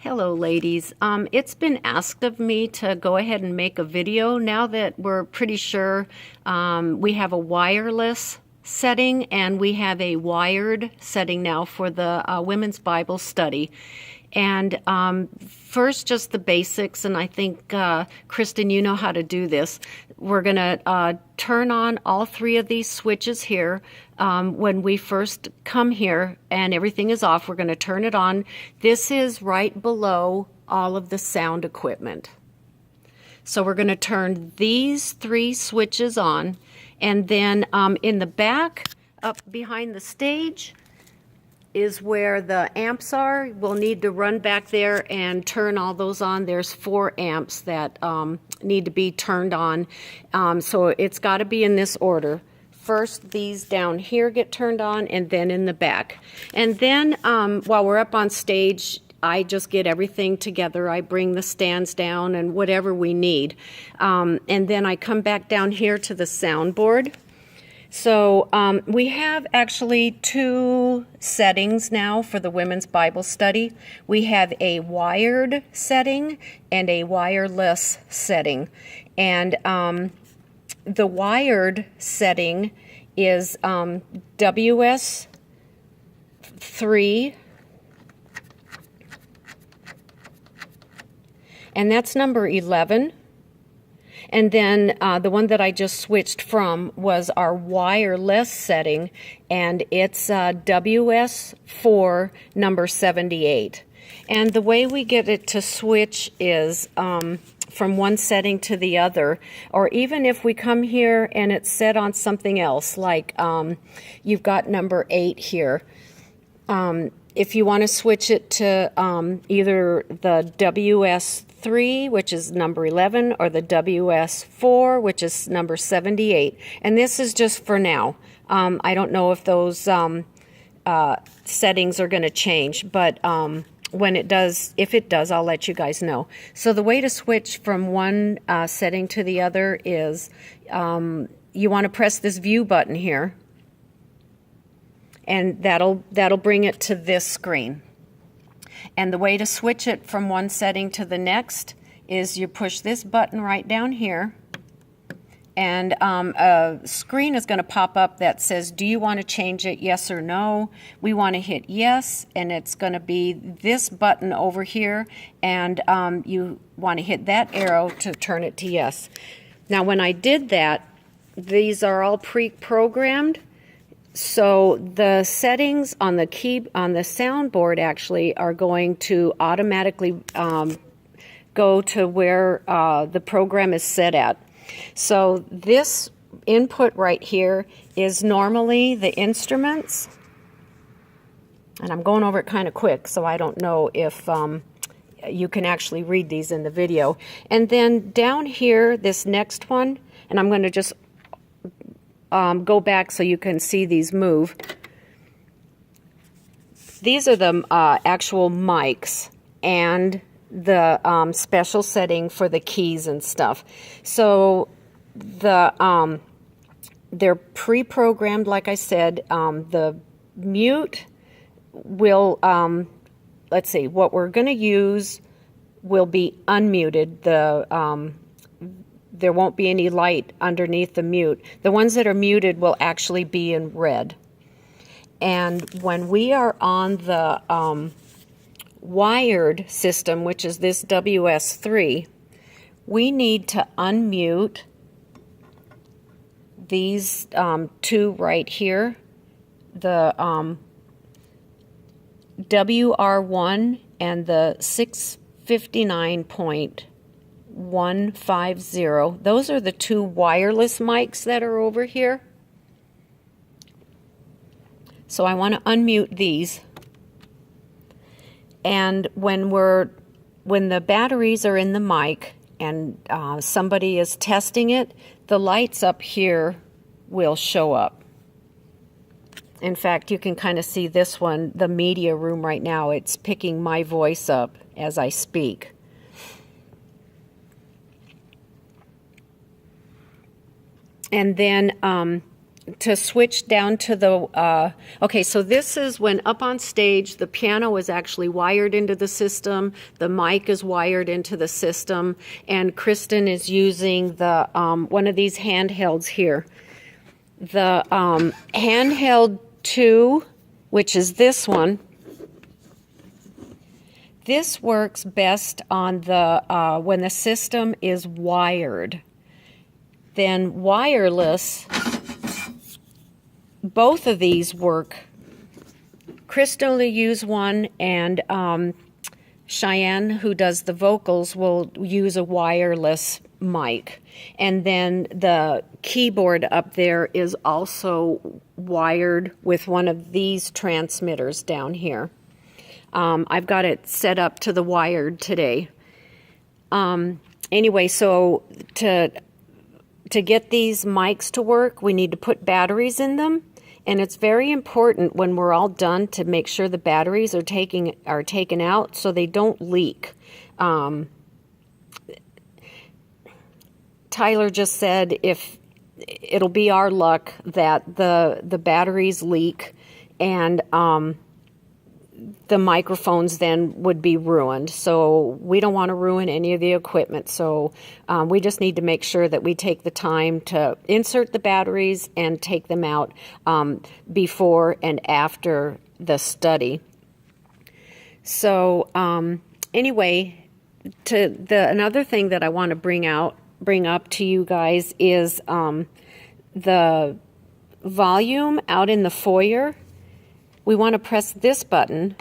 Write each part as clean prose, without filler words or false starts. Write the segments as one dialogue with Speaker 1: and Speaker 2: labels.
Speaker 1: Hello ladies. It's been asked of me to go ahead and make a video now that we're pretty sure we have a wireless setting and we have a wired setting now for the Women's Bible Study. And first, just the basics, and I think, Kristen, you know how to do this. We're going to turn on all three of these switches here. When we first come here and everything is off, we're going to turn it on. This is right below all of the sound equipment. So we're going to turn these three switches on, and then in the back, up behind the stage, is where the amps are. We'll need to run back there and turn all those on. There's 4 amps that need to be turned on. So it's got to be in this order. First, these down here get turned on, and then in the back. And then while we're up on stage, I just get everything together. I bring the stands down and whatever we need. And then I come back down here to the soundboard. So we have actually 2 settings now for the Women's Bible Study. We have a wired setting and a wireless setting. And the wired setting is WS3, and that's number 11. And then the one that I just switched from was our wireless setting, and it's WS4 number 78. And the way we get it to switch is from one setting to the other, or even if we come here and it's set on something else, like you've got number 8 here. If you want to switch it to either the WS3, which is number 11, or the WS4, which is number 78. And this is just for now. I don't know if those settings are going to change, but when it does, if it does, I'll let you guys know. So the way to switch from one setting to the other is you want to press this view button here, and that'll bring it to this screen. And the way to switch it from one setting to the next is you push this button right down here, and a screen is going to pop up that says, do you want to change it, yes or no? We want to hit yes, and it's going to be this button over here, and you want to hit that arrow to turn it to yes. Now when I did that, these are all pre-programmed. So the settings on the soundboard actually are going to automatically go to where the program is set at. So this input right here is normally the instruments, and I'm going over it kind of quick, so I don't know if you can actually read these in the video. And then down here, this next one, and I'm going to just go back so you can see these move. These are the actual mics and the special setting for the keys and stuff. So they're pre-programmed, like I said. The mute will, let's see, what we're going to use will be unmuted. There won't be any light underneath the mute. The ones that are muted will actually be in red. And when we are on the wired system, which is this WS3, we need to unmute these 2 right here, the WR1 and the 659.150. Those are the 2 wireless mics that are over here. So I want to unmute these. And when the batteries are in the mic and somebody is testing it, the lights up here will show up. In fact, you can kind of see this one, the media room right now. It's picking my voice up as I speak. And then to switch down to the, okay, so this is when up on stage, the piano is actually wired into the system, the mic is wired into the system, and Kristen is using the, one of these handhelds here. The handheld 2, which is this one, this works best on the, when the system is wired. Then wireless, both of these work. Kristen will use one, and Cheyenne, who does the vocals, will use a wireless mic. And then the keyboard up there is also wired with one of these transmitters down here. I've got it set up to the wired today. Anyway, so to get these mics to work, we need to put batteries in them. And it's very important when we're all done to make sure the batteries are taken out so they don't leak. Tyler just said if it'll be our luck that the batteries leak and the microphones then would be ruined. So we don't want to ruin any of the equipment. So we just need to make sure that we take the time to insert the batteries and take them out before and after the study. So anyway, another thing that I want to bring up to you guys is the volume out in the foyer. We want to press this button,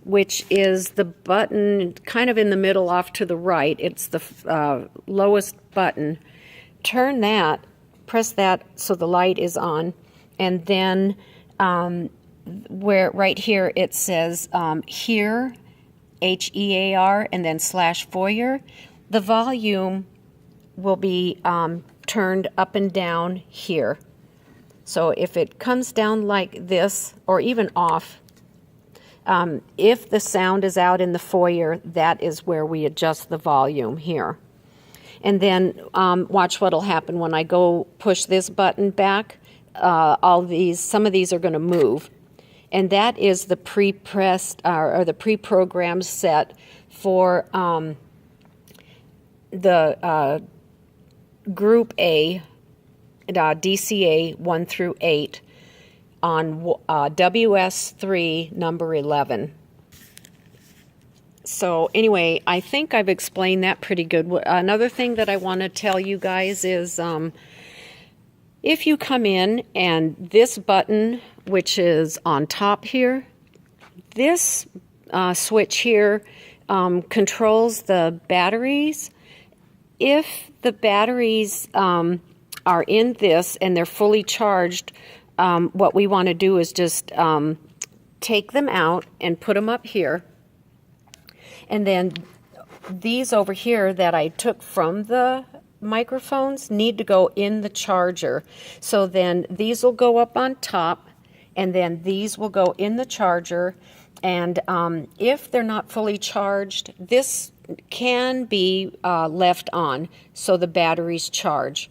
Speaker 1: which is the button kind of in the middle off to the right. It's the lowest button. Turn that, press that so the light is on, and then where right here it says here, HEAR, and then /foyer, the volume will be turned up and down here. So if it comes down like this, or even off, if the sound is out in the foyer, that is where we adjust the volume here. And then watch what'll happen when I go push this button back. Some of these are going to move. And that is the pre-pressed or the pre-programmed set for the Group A, DCA 1 through 8 on WS3 number 11. So anyway, I think I've explained that pretty good. Another thing that I want to tell you guys is if you come in and this button, which is on top here, this switch here controls the batteries. If the batteries are in this and they're fully charged, what we want to do is just take them out and put them up here. And then these over here that I took from the microphones need to go in the charger. So then these will go up on top, and then these will go in the charger. And if they're not fully charged, this can be left on so the batteries charge.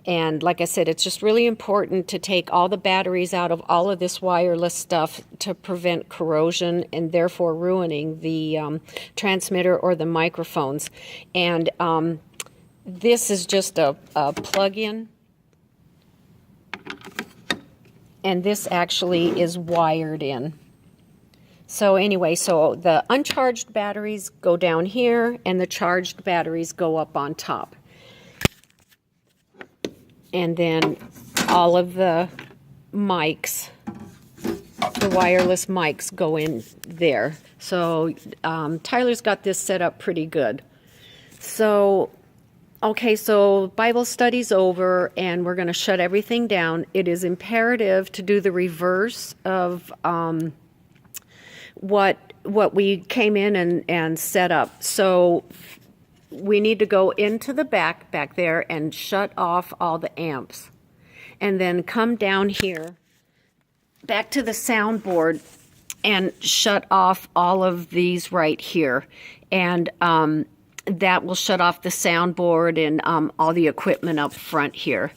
Speaker 1: And like I said, it's just really important to take all the batteries out of all of this wireless stuff to prevent corrosion and therefore ruining the transmitter or the microphones. And this is just a plug-in. And this actually is wired in. So anyway, so the uncharged batteries go down here and the charged batteries go up on top. And then all of the mics, the wireless mics go in there. So Tyler's got this set up pretty good. So, okay, so Bible study's over and we're going to shut everything down. It is imperative to do the reverse of what we came in and set up. So we need to go into the back there and shut off all the amps. And then come down here, back to the soundboard, and shut off all of these right here. And that will shut off the soundboard and all the equipment up front here.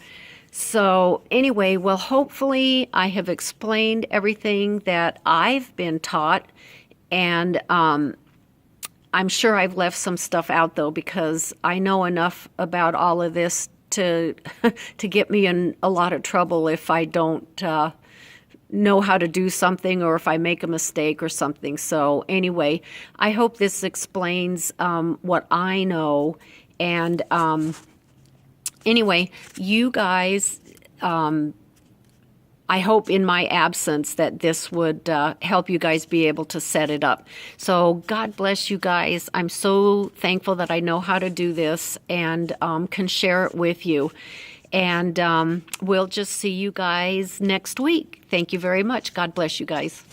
Speaker 1: So anyway, well, hopefully I have explained everything that I've been taught, and I'm sure I've left some stuff out though, because I know enough about all of this to to get me in a lot of trouble if I don't know how to do something, or if I make a mistake or something. So anyway, I hope this explains what I know. And anyway, you guys, I hope in my absence that this would help you guys be able to set it up. So God bless you guys. I'm so thankful that I know how to do this and can share it with you. And we'll just see you guys next week. Thank you very much. God bless you guys.